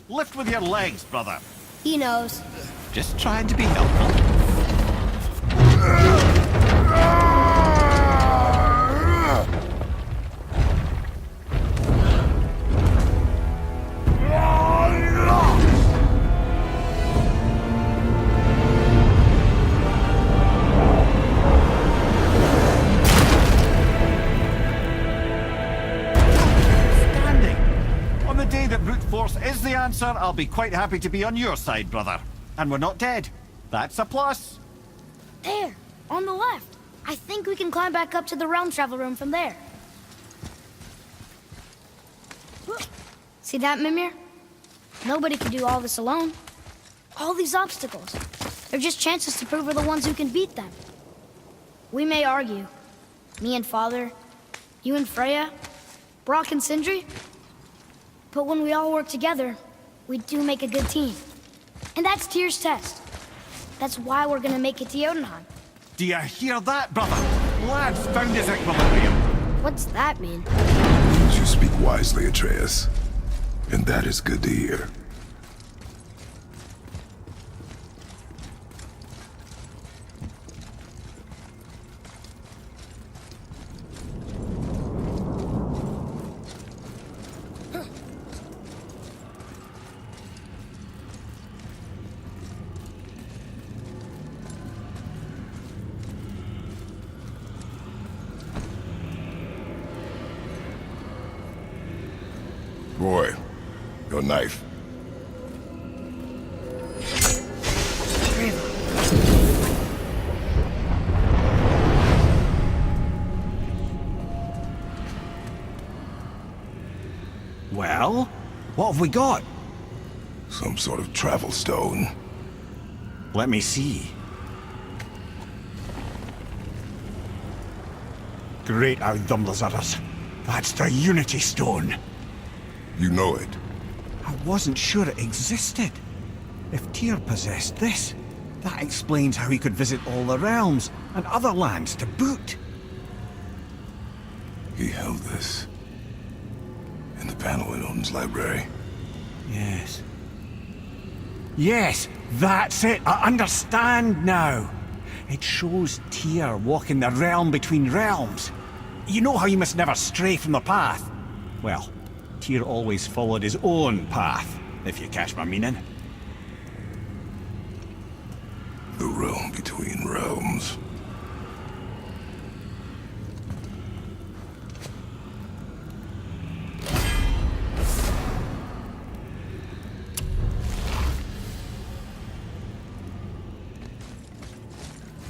Lift with your legs, brother. He knows. Just trying to be helpful. On the day that brute force is the answer, I'll be quite happy to be on your side, brother. And we're not dead. That's a plus. There, on the left. I think we can climb back up to the realm travel room from there. See that, Mimir? Nobody can do all this alone. All these obstacles. They're just chances to prove we're the ones who can beat them. We may argue. Me and Father, you and Freya, Brock and Sindri. But when we all work together, we do make a good team. And that's Tyr's test. That's why we're gonna make it to Jotunheim. Do you hear that, brother? Lad's found his equilibrium. What's that mean? You speak wisely, Atreus. And that is good to hear. Boy, your knife. Well, what have we got? Some sort of travel stone. Let me see. Great Outdumblers. That's the Unity Stone. You know it. I wasn't sure it existed. If Tyr possessed this, that explains how he could visit all the realms and other lands to boot. He held this in the panel in Odin's library. Yes. Yes, that's it. I understand now. It shows Tyr walking the realm between realms. You know how you must never stray from the path? Well, Tyr always followed his own path, if you catch my meaning. The realm between realms.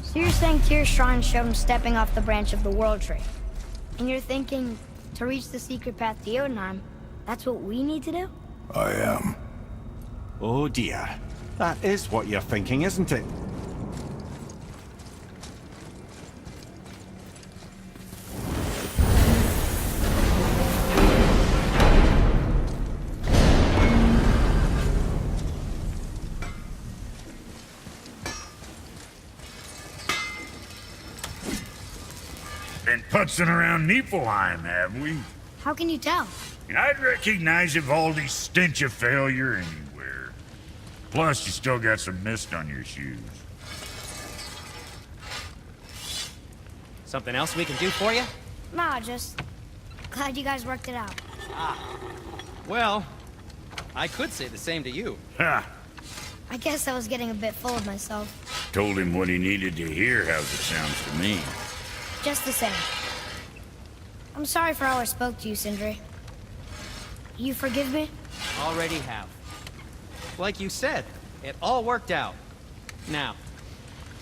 So you're saying Tyr's shrine showed him stepping off the branch of the World Tree. And you're thinking, to reach the secret path to Jotunheim, that's what we need to do? I am. Oh dear. That is what you're thinking, isn't it? Been putzing around Niflheim, have we? How can you tell? I'd recognize Ivaldi's stench of failure anywhere. Plus, you still got some mist on your shoes. Something else we can do for you? Nah, just glad you guys worked it out. Well, I could say the same to you. Ha! I guess I was getting a bit full of myself. Told him what he needed to hear, how's it sounds to me. Just the same. I'm sorry for how I spoke to you, Sindri. You forgive me? Already have. Like you said, it all worked out. Now,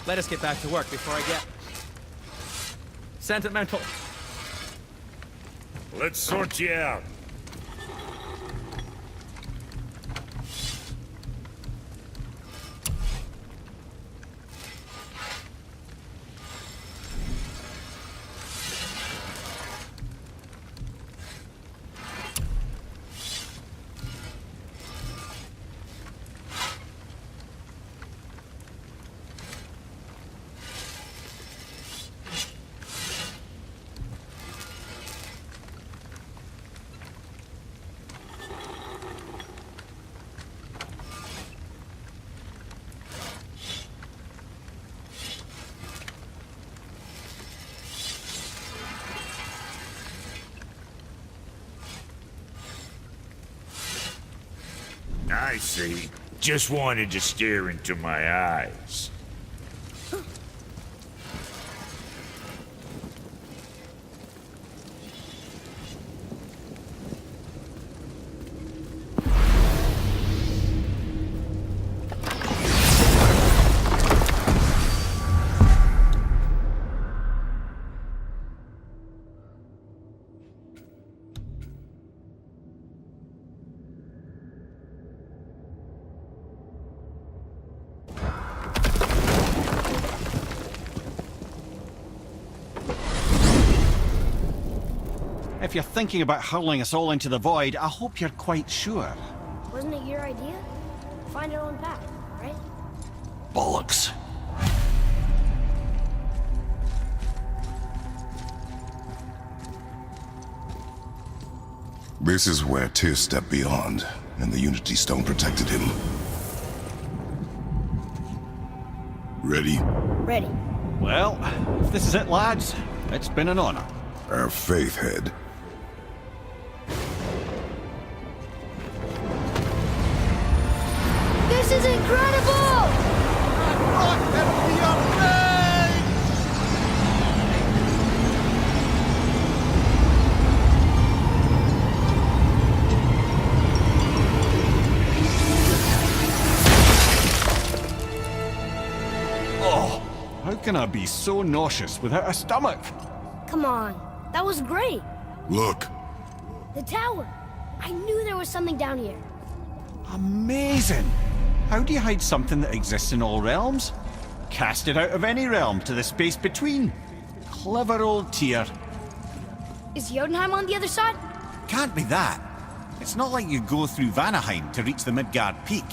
let us get back to work before I get sentimental. Let's sort you out. I see. Just wanted to stare into my eyes. If you're thinking about hurling us all into the void, I hope you're quite sure. Wasn't it your idea? Find our own path, right? Bollocks. This is where Tyr stepped beyond, and the Unity Stone protected him. Ready? Ready. Well, if this is it, lads, it's been an honor. Our faith head. This is incredible! Oh, how can I be so nauseous without a stomach? Come on, that was great. Look. The tower. I knew there was something down here. Amazing! How do you hide something that exists in all realms? Cast it out of any realm to the space between. Clever old Tyr. Is Jotunheim on the other side? Can't be that. It's not like you go through Vanaheim to reach the Midgard Peak.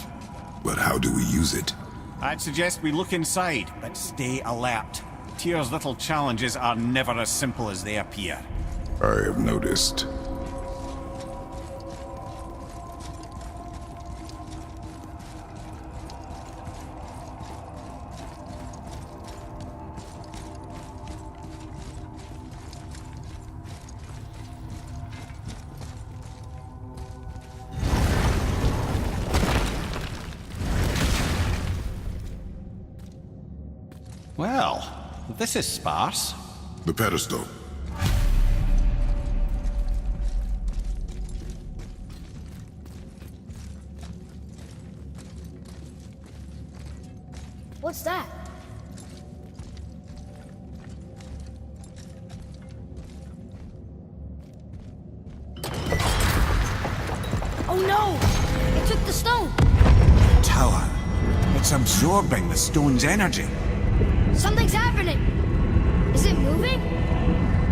But how do we use it? I'd suggest we look inside, but stay alert. Tyr's little challenges are never as simple as they appear. I have noticed. Well, this is sparse. The pedestal. What's that? Oh no! It took the stone! Tower. It's absorbing the stone's energy. Something's happening! Is it moving?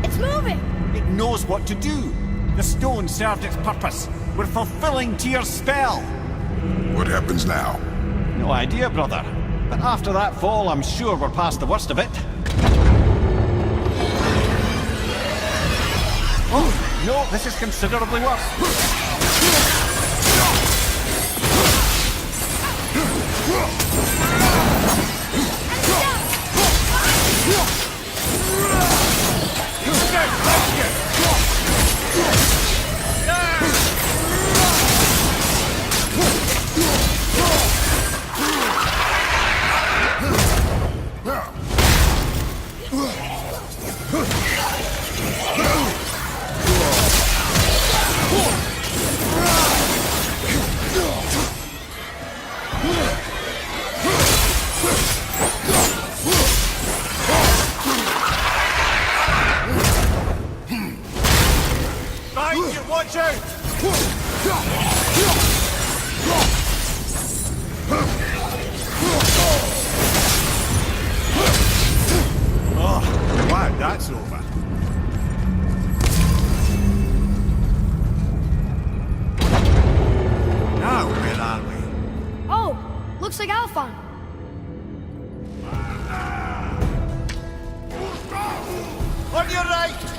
It's moving! It knows what to do. The stone served its purpose. We're fulfilling Tyr's spell. What happens now? No idea, brother. But after that fall, I'm sure we're past the worst of it. Oh, no, this is considerably worse. Behind you, watch out! Oh, wow, that's over. Now, where are we? Oh, looks like Alphon. On your right!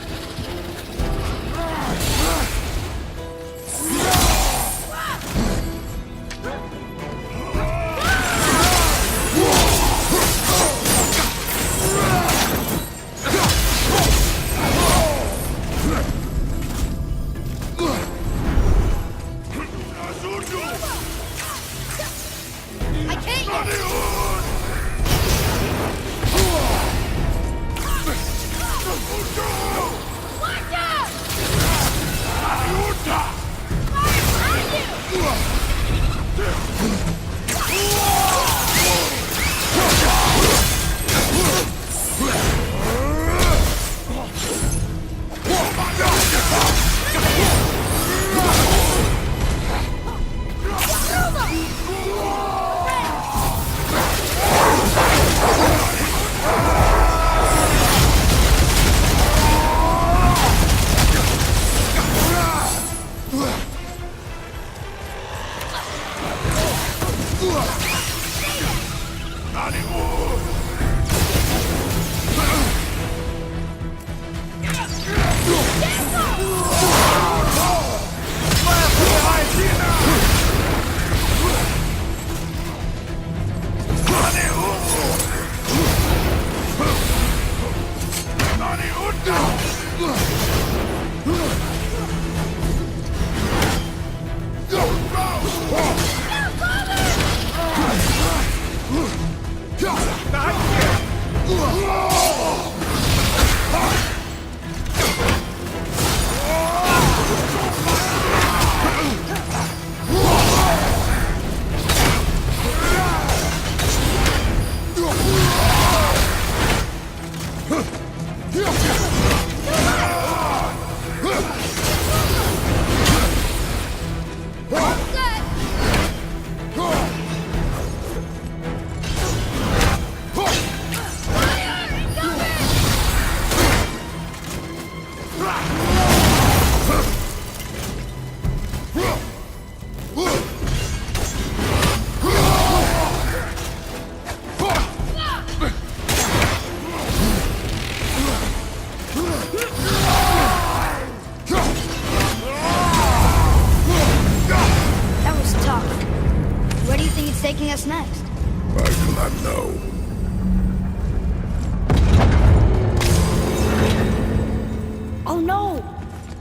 Oh no!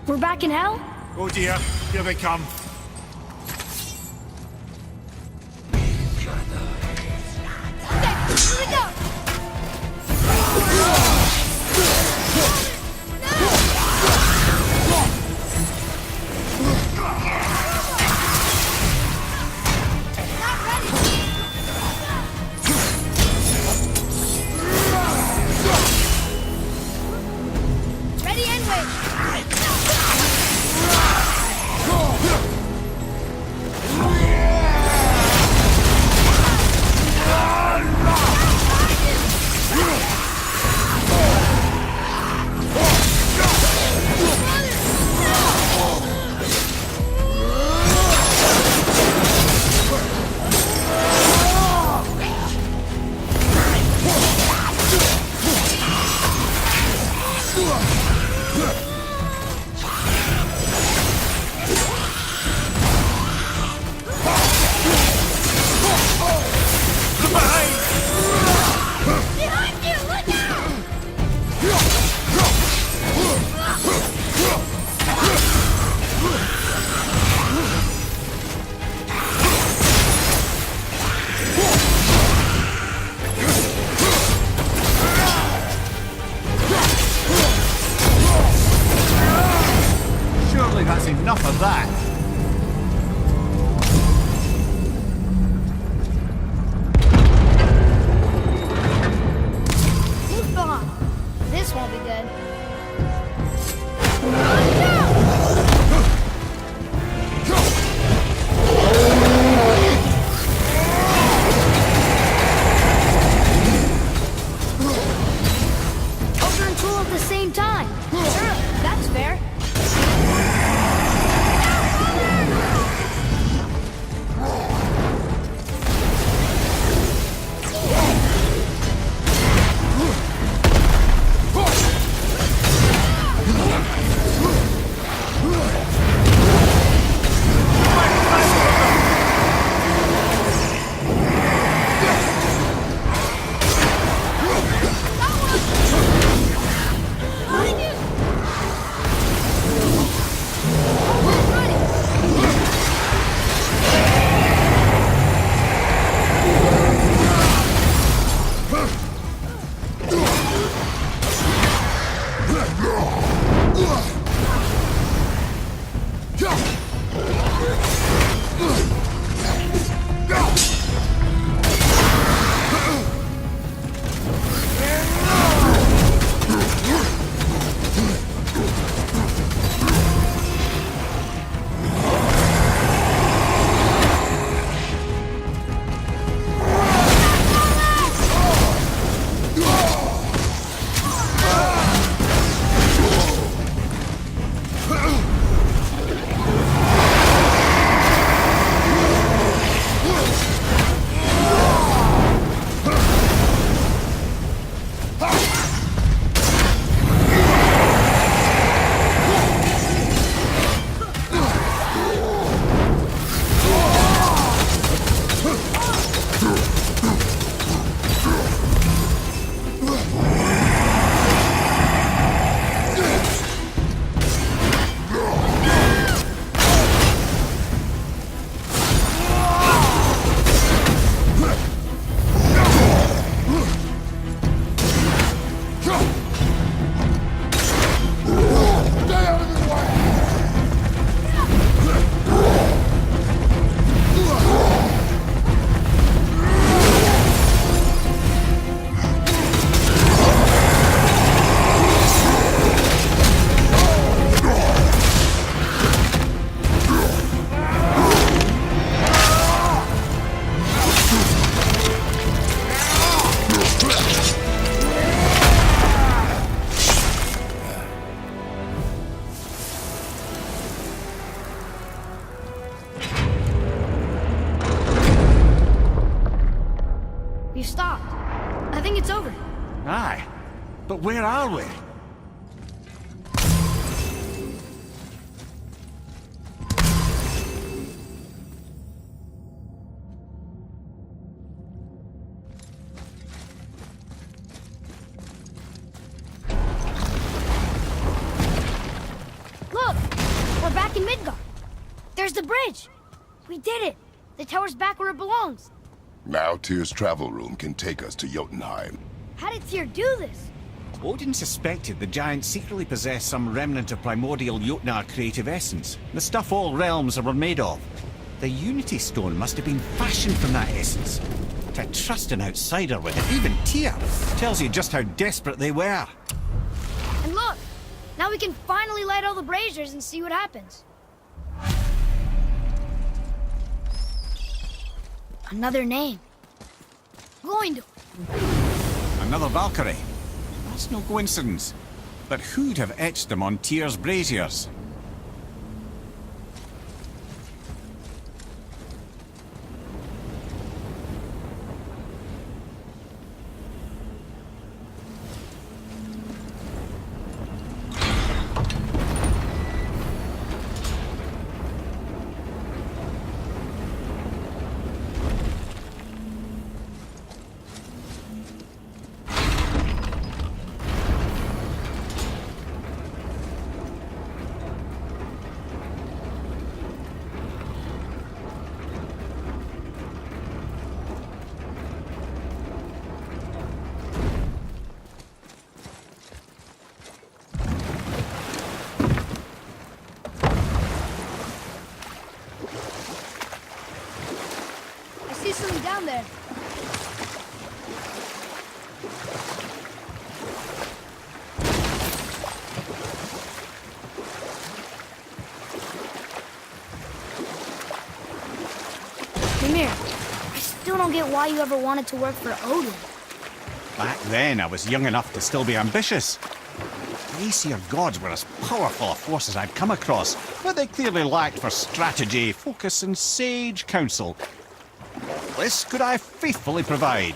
We're back in hell? Oh dear, here they come. Okay, here we go! Ready and wait! Behind you! Look out! Surely that's enough of that. Move behind. This won't be good. Poker and tool at the same time. Sure, that's fair. Behind you! You stopped. I think it's over. Aye. But where are we? in Midgard. There's the bridge. We did it. The tower's back where it belongs. Now Tyr's travel room can take us to Jotunheim. How did Tyr do this? Odin suspected the giants secretly possessed some remnant of primordial Jotnar creative essence, the stuff all realms were made of. The Unity Stone must have been fashioned from that essence. To trust an outsider with it, even Tyr, tells you just how desperate they were. And look, now we can finally light all the braziers and see what happens. Another name. Gloindor. Another Valkyrie. That's no coincidence. But who'd have etched them on Tyr's braziers? I see something down there. Mimir, I still don't get why you ever wanted to work for Odin. Back then, I was young enough to still be ambitious. The Aesir gods were as powerful a force as I'd come across, but they clearly lacked for strategy, focus, and sage counsel. This could I faithfully provide.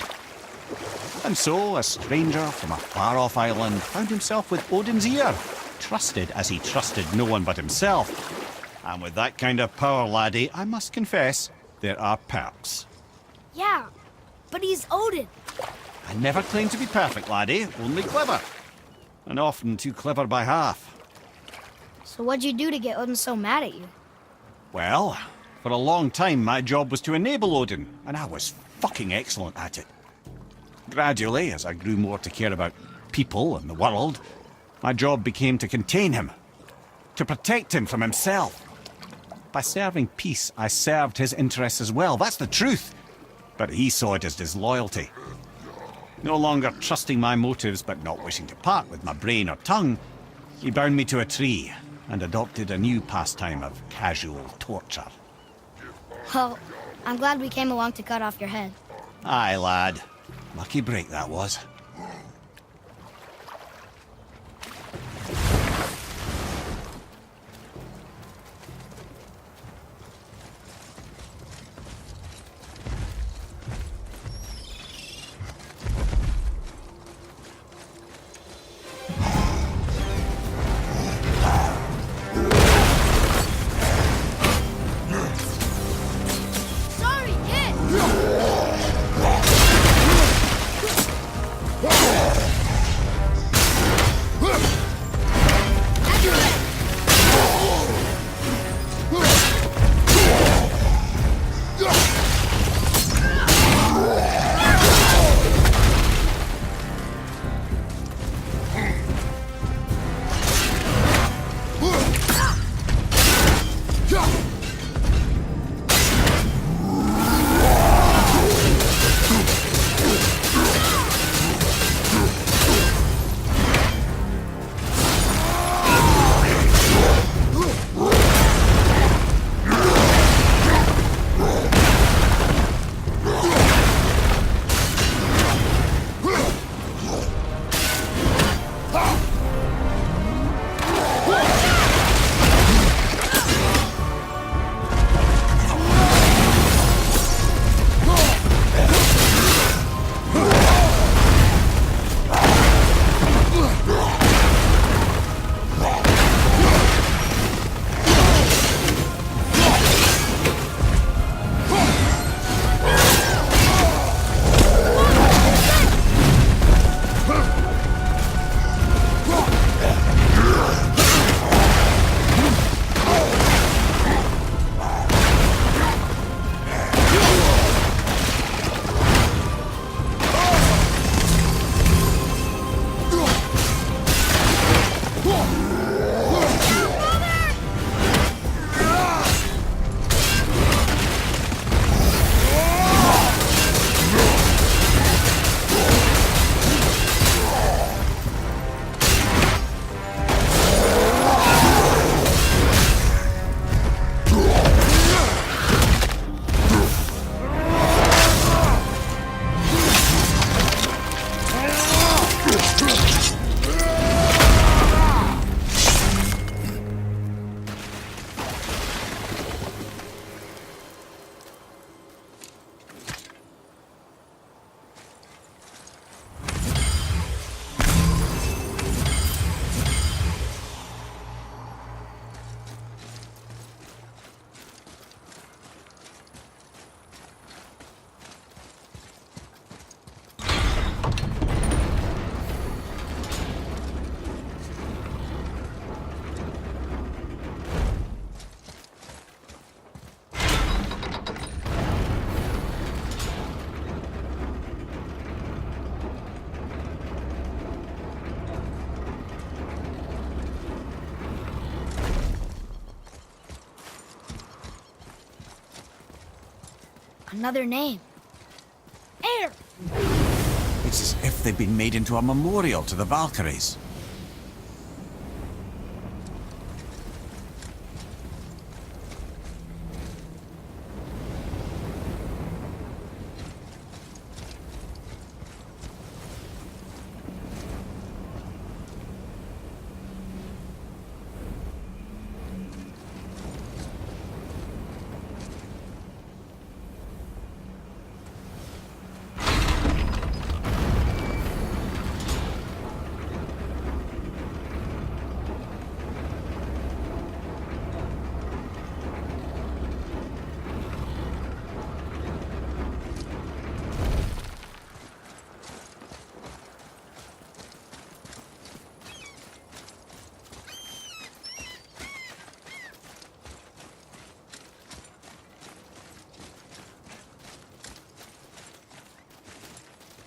And so, a stranger from a far-off island found himself with Odin's ear, trusted as he trusted no one but himself. And with that kind of power, laddie, I must confess, there are perks. Yeah, but he's Odin. I never claimed to be perfect, laddie, only clever. And often too clever by half. So what'd you do to get Odin so mad at you? Well, for a long time my job was to enable Odin, and I was fucking excellent at it. Gradually, as I grew more to care about people and the world, my job became to contain him, to protect him from himself. By serving peace, I served his interests as well, that's the truth. But he saw it as disloyalty. No longer trusting my motives, but not wishing to part with my brain or tongue, he bound me to a tree and adopted a new pastime of casual torture. Well, I'm glad we came along to cut off your head. Aye, lad. Lucky break that was. Sorry, kid! Another name. Air! It's as if they've been made into a memorial to the Valkyries.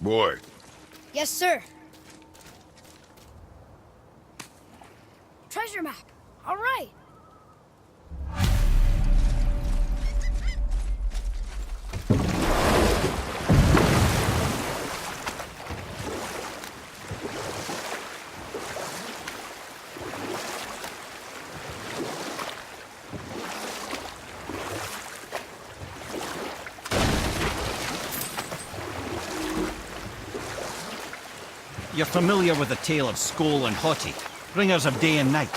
Boy, Yes, sir. Treasure map. All right. You're familiar with the tale of Skoll and Hoti, bringers of day and night.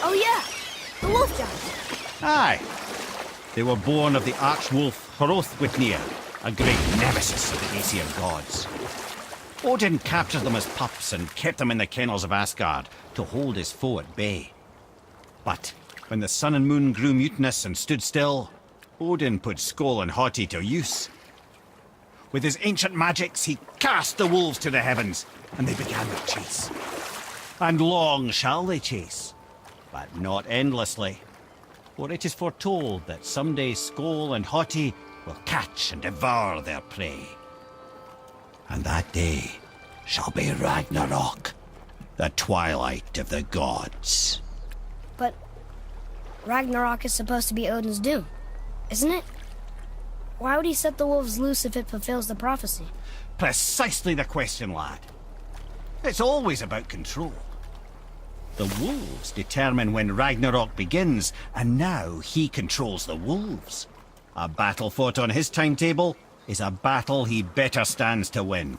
Oh, yeah. The wolf giants. Aye. They were born of the arch-wolf Hrothwitnir, a great nemesis of the Aesir gods. Odin captured them as pups and kept them in the kennels of Asgard to hold his foe at bay. But when the sun and moon grew mutinous and stood still, Odin put Skoll and Hoti to use. With his ancient magics, he cast the wolves to the heavens, and they began their chase. And long shall they chase, but not endlessly. For it is foretold that someday Skoll and Hoti will catch and devour their prey. And that day shall be Ragnarok, the twilight of the gods. But Ragnarok is supposed to be Odin's doom, isn't it? Why would he set the wolves loose if it fulfills the prophecy? Precisely the question, lad. It's always about control. The wolves determine when Ragnarok begins, and now he controls the wolves. A battle fought on his timetable is a battle he better stands to win.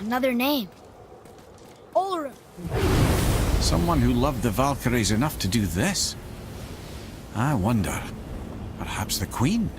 Another name. Olrun. Someone who loved the Valkyries enough to do this? I wonder. Perhaps the Queen?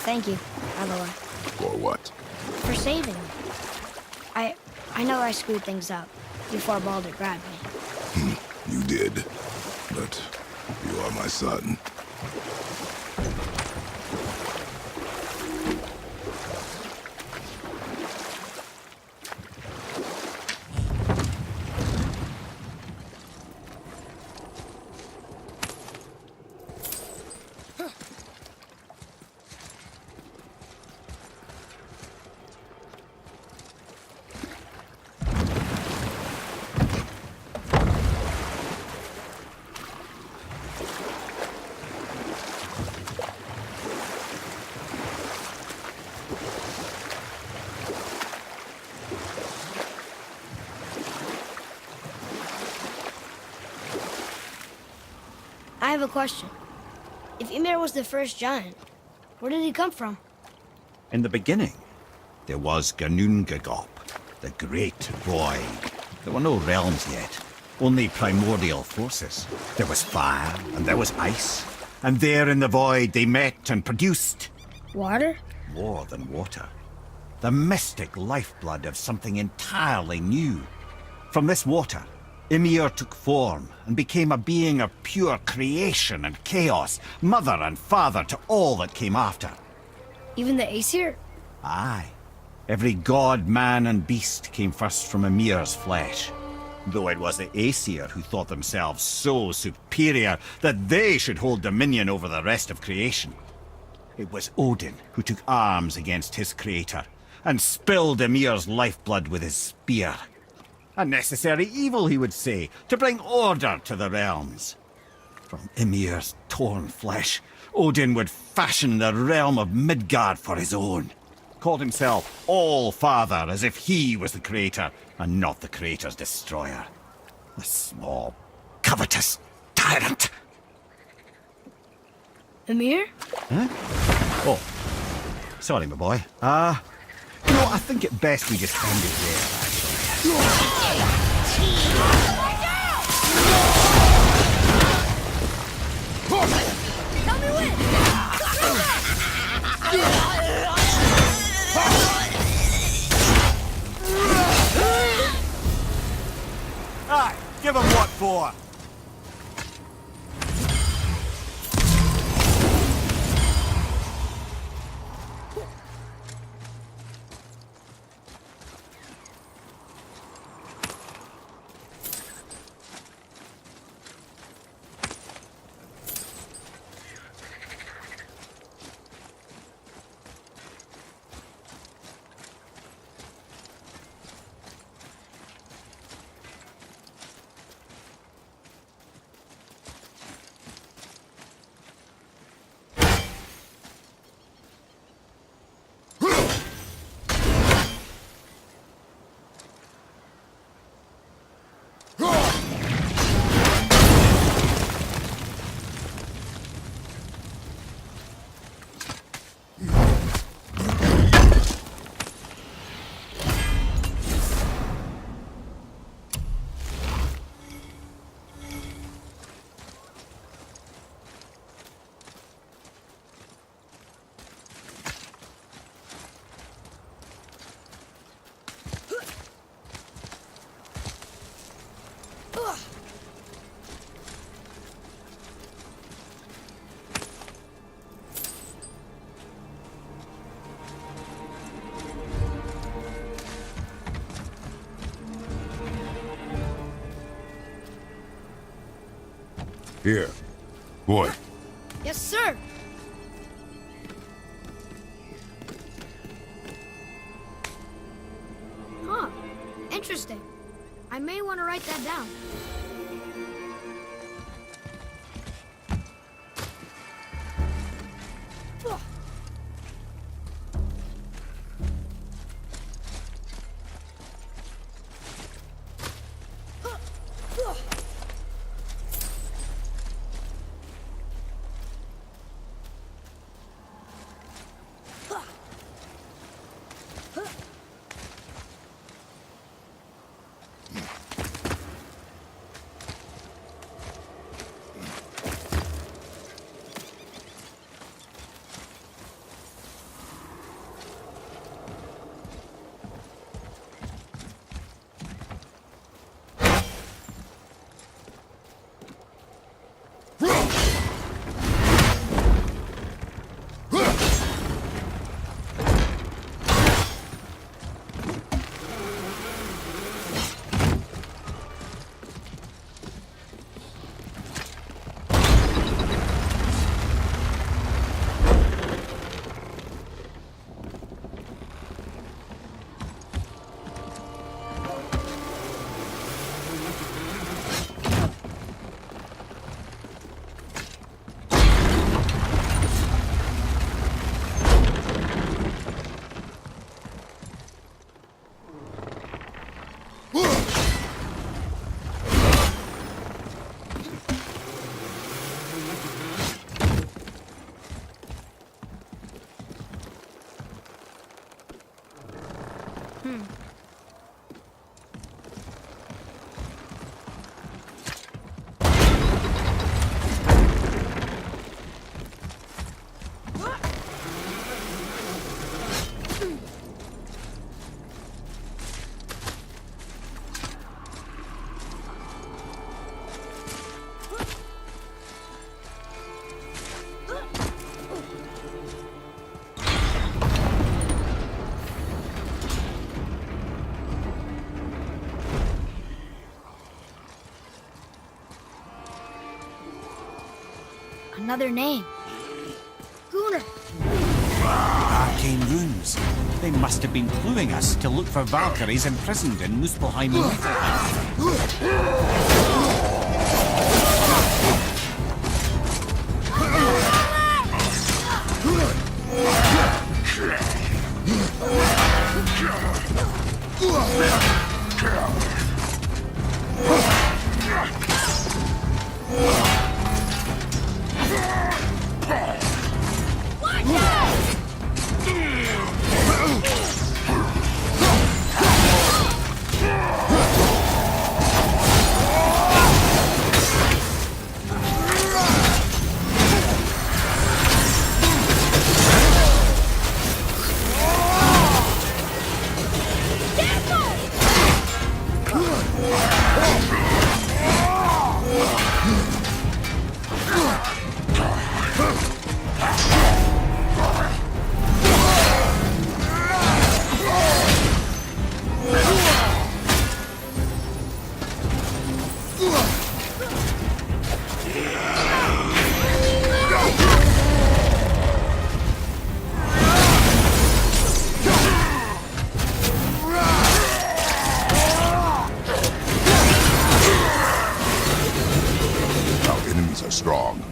Thank you, by the way, for what? for saving me. I know I screwed things up before Baldur grabbed me. You did. But you are my son. a question. If Ymir was the first giant, where did he come from? In the beginning, there was Ganungagop, the great void. There were no realms yet, only primordial forces. There was fire, and there was ice. And there in the void they met and produced Water? more than water. The mystic lifeblood of something entirely new. From this water, Ymir took form and became a being of pure creation and chaos, mother and father to all that came after. Even the Aesir? Aye. Every god, man, and beast came first from Ymir's flesh. Though it was the Aesir who thought themselves so superior that they should hold dominion over the rest of creation. It was Odin who took arms against his creator and spilled Ymir's lifeblood with his spear. A necessary evil, he would say, to bring order to the realms. From Ymir's torn flesh, Odin would fashion the realm of Midgard for his own. Called himself All-Father, as if he was the creator and not the creator's destroyer. A small, covetous tyrant. Ymir? Huh? Oh, sorry, my boy. I think it best we just end it there, actually. Tell me when! Aye, give him what for. Here. Boy. Yes, sir! Huh. Interesting. I may want to write that down. Another name. Gunnar. Arcane runes. They must have been cluing us to look for Valkyries imprisoned in Muspelheim and Niflheim. Strong.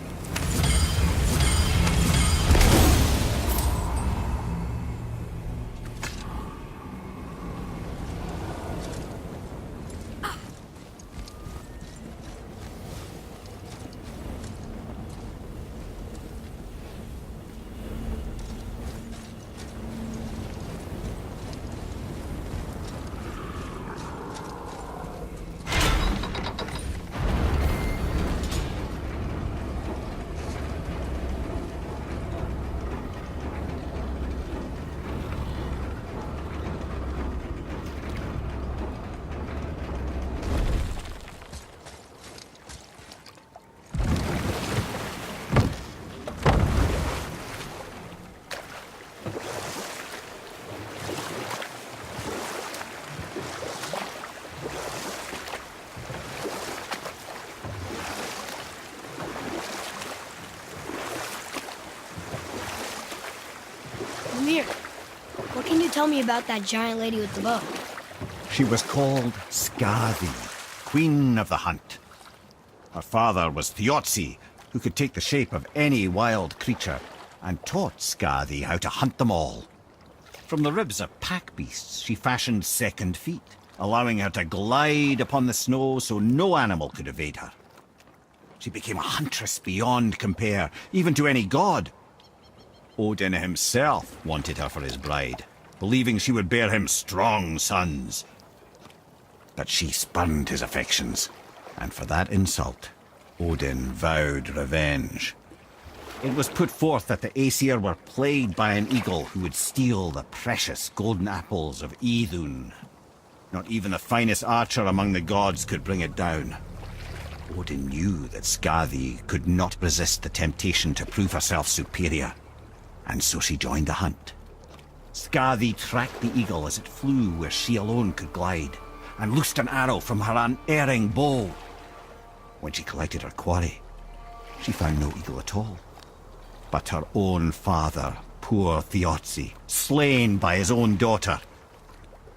Mimir, what can you tell me about that giant lady with the bow? She was called Skadi, Queen of the Hunt. Her father was Thiotzi, who could take the shape of any wild creature, and taught Skadi how to hunt them all. From the ribs of pack beasts, she fashioned second feet, allowing her to glide upon the snow so no animal could evade her. She became a huntress beyond compare, even to any god. Odin himself wanted her for his bride, believing she would bear him strong sons. But she spurned his affections, and for that insult, Odin vowed revenge. It was put forth that the Aesir were plagued by an eagle who would steal the precious golden apples of Idun. Not even the finest archer among the gods could bring it down. Odin knew that Skadi could not resist the temptation to prove herself superior, and so she joined the hunt. Skadi tracked the eagle as it flew where she alone could glide, and loosed an arrow from her unerring bow. When she collected her quarry, she found no eagle at all, but her own father, poor Thiotzi, slain by his own daughter.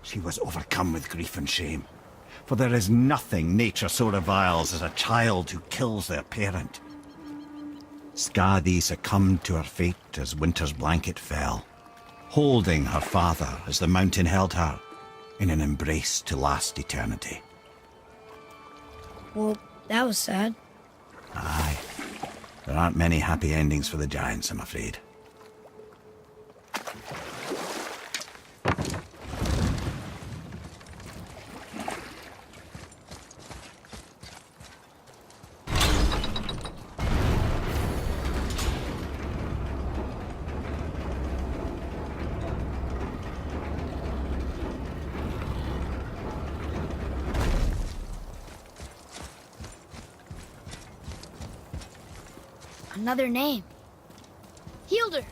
She was overcome with grief and shame, for there is nothing nature so reviles as a child who kills their parent. Skadi succumbed to her fate as winter's blanket fell, holding her father as the mountain held her in an embrace to last eternity. Well, that was sad. Aye. There aren't many happy endings for the giants, I'm afraid. Another name. Hilder.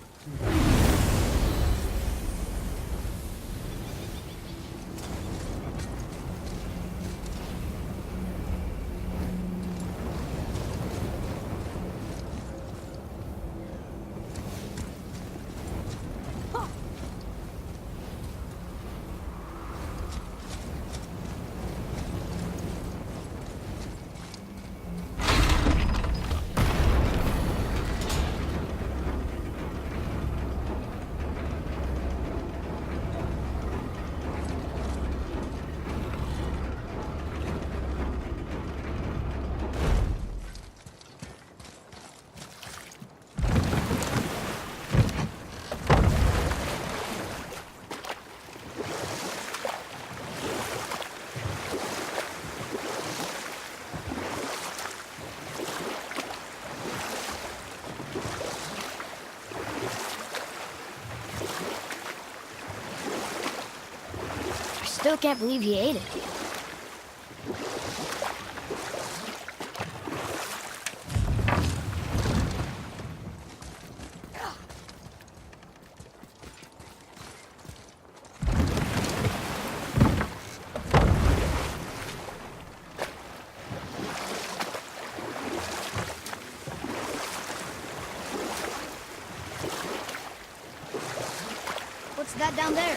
Still can't believe he ate it. What's that down there?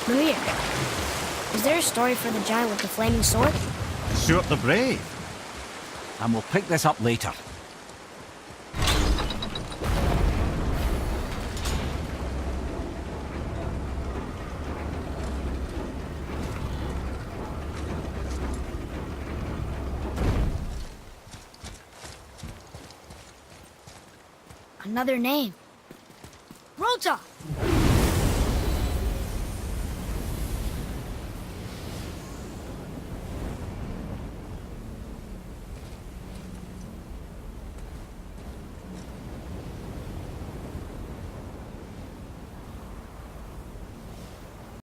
Mimir, is there a story for the giant with the flaming sword? Stuart the Brave. And we'll pick this up later. Another name. Rota!